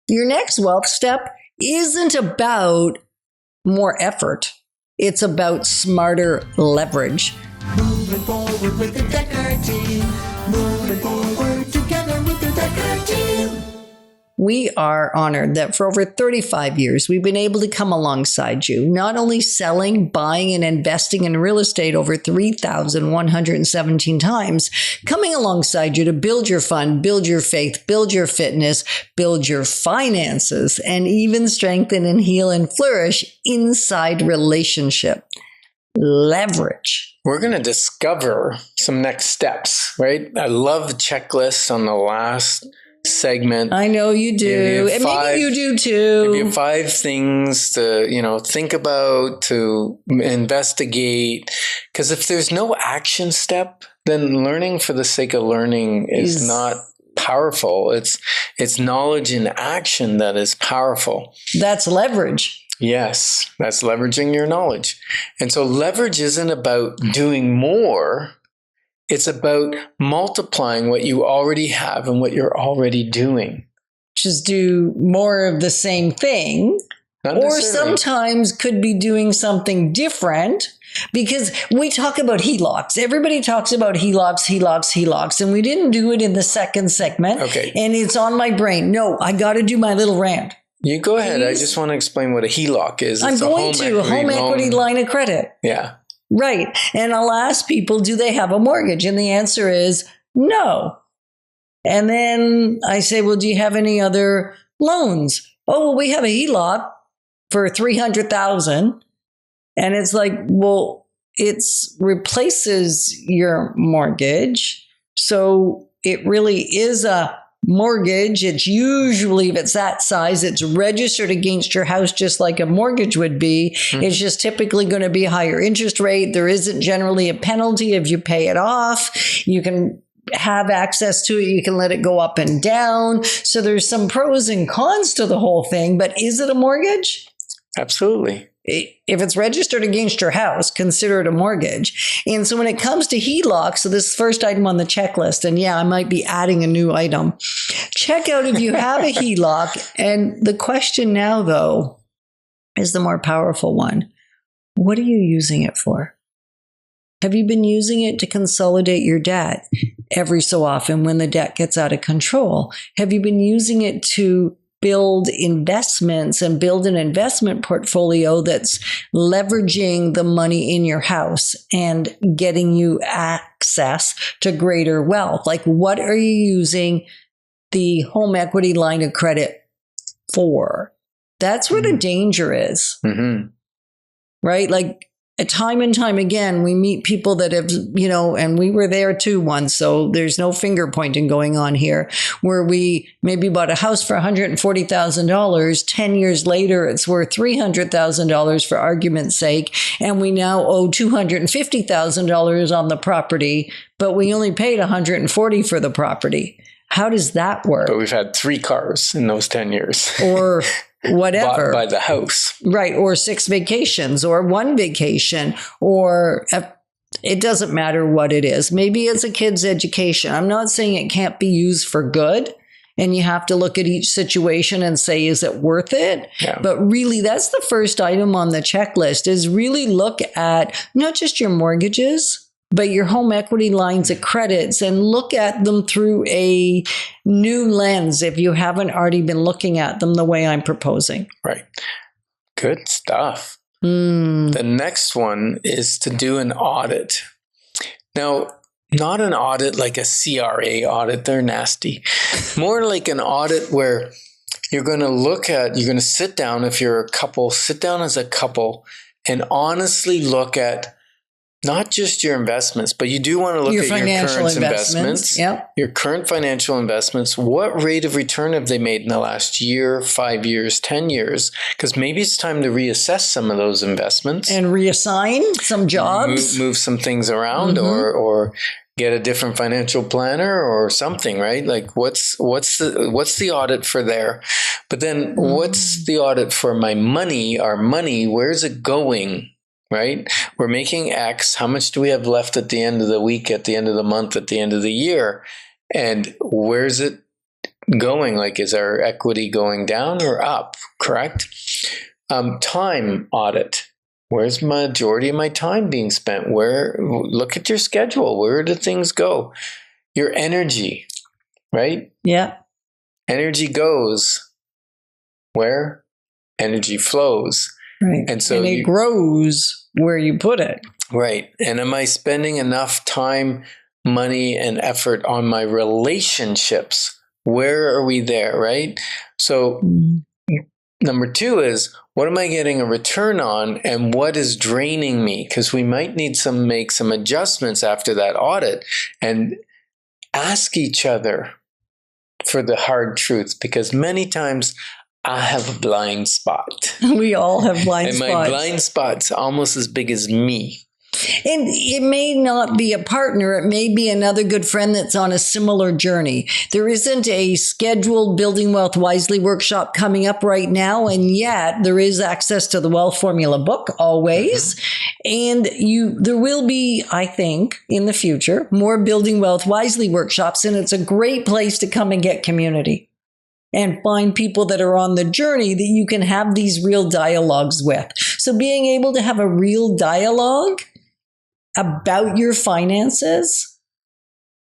Your next wealth step isn't about more effort. It's about smarter leverage. Moving forward with the Dekker Team. Moving forward together with the Dekker Team. We are honored that for over 35 years, we've been able to come alongside you, not only selling, buying, and investing in real estate over 3,117 times, coming alongside you to build your fund, build your faith, build your fitness, build your finances, and even strengthen and heal and flourish inside relationship. Leverage. We're going to discover some next steps, right? I love the checklist on the last segment. I know you do. And maybe you do too. Maybe 5 things to, think about, to investigate. Because if there's no action step, then learning for the sake of learning is not powerful. It's knowledge in action that is powerful. That's leverage. Yes, that's leveraging your knowledge. And so leverage isn't about doing more. It's about multiplying what you already have and what you're already doing. Just do more of the same thing. Or sometimes could be doing something different, because we talk about HELOCs. Everybody talks about HELOCs, and we didn't do it in the second segment. Okay. And it's on my brain. No, I got to do my little rant. You go ahead. Please. I just want to explain what a HELOC is. I'm going to. A home equity line of credit. Yeah. Right. And I'll ask people, do they have a mortgage? And the answer is no. And then I say, well, do you have any other loans? Oh, well, we have a HELOC for $300,000. And it's like, well, it replaces your mortgage. So it really is a mortgage. It's usually, if it's that size, it's registered against your house just like a mortgage would be. Mm-hmm. It's just typically going to be a higher interest rate. There isn't generally a penalty if you pay it off. You can have access to it. You can let it go up and down. So there's some pros and cons to the whole thing. But is it a mortgage? Absolutely. If it's registered against your house, consider it a mortgage. And so when it comes to HELOC, so this first item on the checklist, and yeah, I might be adding a new item. Check out if you have a HELOC. And the question now, though, is the more powerful one. What are you using it for? Have you been using it to consolidate your debt every so often when the debt gets out of control? Have you been using it to build investments and build an investment portfolio that's leveraging the money in your house and getting you access to greater wealth? Like, what are you using the home equity line of credit for? That's where the danger is, right? Like, time and time again, we meet people that have, and we were there too once, so there's no finger pointing going on here, where we maybe bought a house for $140,000. 10 years later, it's worth $300,000 for argument's sake, and we now owe $250,000 on the property, but we only paid $140,000 for the property. How does that work? But we've had 3 cars in those 10 years. Or whatever. Bought by the house. Right. Or 6 vacations or 1 vacation, or it doesn't matter what it is. Maybe it's a kid's education. I'm not saying it can't be used for good. And you have to look at each situation and say, is it worth it? Yeah. But really, that's the first item on the checklist, is really look at not just your mortgages, but your home equity lines of credits, and look at them through a new lens if you haven't already been looking at them the way I'm proposing. Right. Good stuff. The next one is to do an audit. Now, not an audit like a CRA audit. They're nasty. More like an audit where you're going to sit down, if you're a couple, sit down as a couple and honestly look at not just your investments, but you do want to look at your current investments. Yep. Your current financial investments. What rate of return have they made in the last year, 5 years, 10 years? Because maybe it's time to reassess some of those investments. And reassign some jobs. Move some things around, or get a different financial planner or something, right? Like what's the audit for there? But then what's the audit for my money, our money? Where's it going? Right? We're making X. How much do we have left at the end of the week, at the end of the month, at the end of the year? And where's it going? Like, is our equity going down or up? Correct. Time audit. Where's majority of my time being spent? Look at your schedule. Where do things go? Your energy, right? Yeah. Energy goes where energy flows. Right. And so it grows where you put it. Right. And am I spending enough time, money, and effort on my relationships? Where are we there, right? So number 2 is, what am I getting a return on and what is draining me? Because we might need to make some adjustments after that audit and ask each other for the hard truth, because many times I have a blind spot. We all have blind spots. And my blind spot's almost as big as me. And it may not be a partner. It may be another good friend that's on a similar journey. There isn't a scheduled Building Wealth Wisely workshop coming up right now. And yet there is access to the Wealth Formula book always. And there will be, I think, in the future, more Building Wealth Wisely workshops. And it's a great place to come and get community and find people that are on the journey that you can have these real dialogues with. So being able to have a real dialogue about your finances,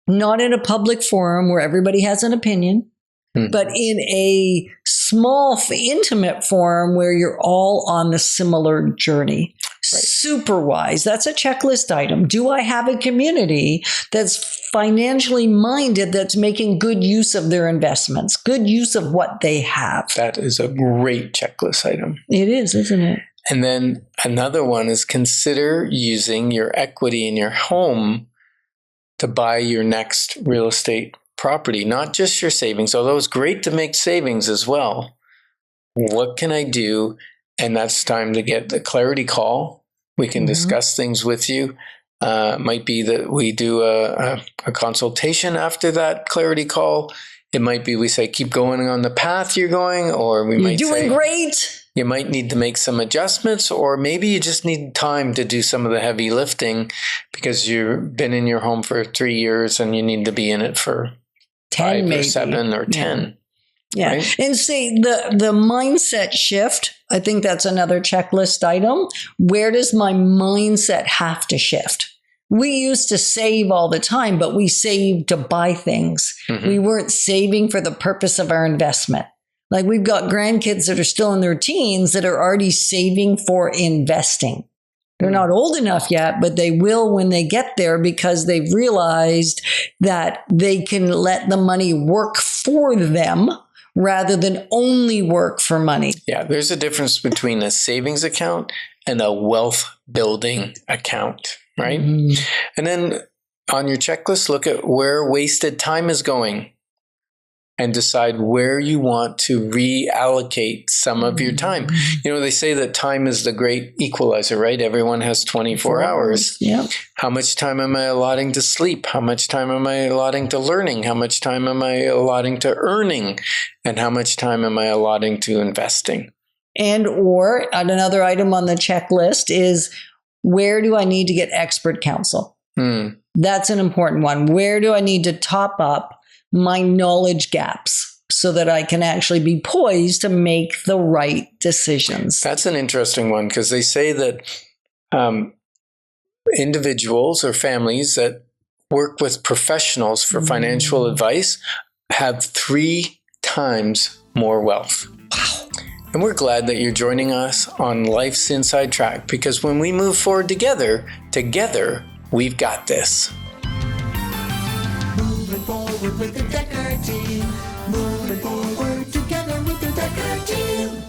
not in a public forum where everybody has an opinion, but in a small, intimate forum where you're all on the similar journey. Right. Super wise. That's a checklist item. Do I have a community that's financially minded, that's making good use of their investments, good use of what they have? That is a great checklist item. It is, isn't it? And then another one is, consider using your equity in your home to buy your next real estate property, not just your savings, although it's great to make savings as well. What can I do? And that's time to get the clarity call. We can discuss things with you. Might be that we do a consultation after that clarity call. It might be we say, keep going on the path you're going, or we might say, you're doing great. You might need to make some adjustments, or maybe you just need time to do some of the heavy lifting because you've been in your home for 3 years and you need to be in it for 10, 5 maybe. or 7 or 10. Yeah. Right? And see, the mindset shift, I think that's another checklist item. Where does my mindset have to shift? We used to save all the time, but we saved to buy things. We weren't saving for the purpose of our investment. Like, we've got grandkids that are still in their teens that are already saving for investing. They're not old enough yet, but they will when they get there, because they've realized that they can let the money work for them rather than only work for money. Yeah, there's a difference between a savings account and a wealth building account, right? And then on your checklist, look at where wasted time is going and decide where you want to reallocate some of your time. You know, they say that time is the great equalizer, right? Everyone has 24 hours. Yeah. How much time am I allotting to sleep? How much time am I allotting to learning? How much time am I allotting to earning? And how much time am I allotting to investing? And or another item on the checklist is, where do I need to get expert counsel? That's an important one. Where do I need to top up my knowledge gaps so that I can actually be poised to make the right decisions? That's an interesting one, because they say that individuals or families that work with professionals for financial advice have 3 times more wealth. Wow. And we're glad that you're joining us on Life's Inside Track, because when we move forward together, we've got this. Moving forward with the Dekker Team. Moving forward together with the Dekker Team.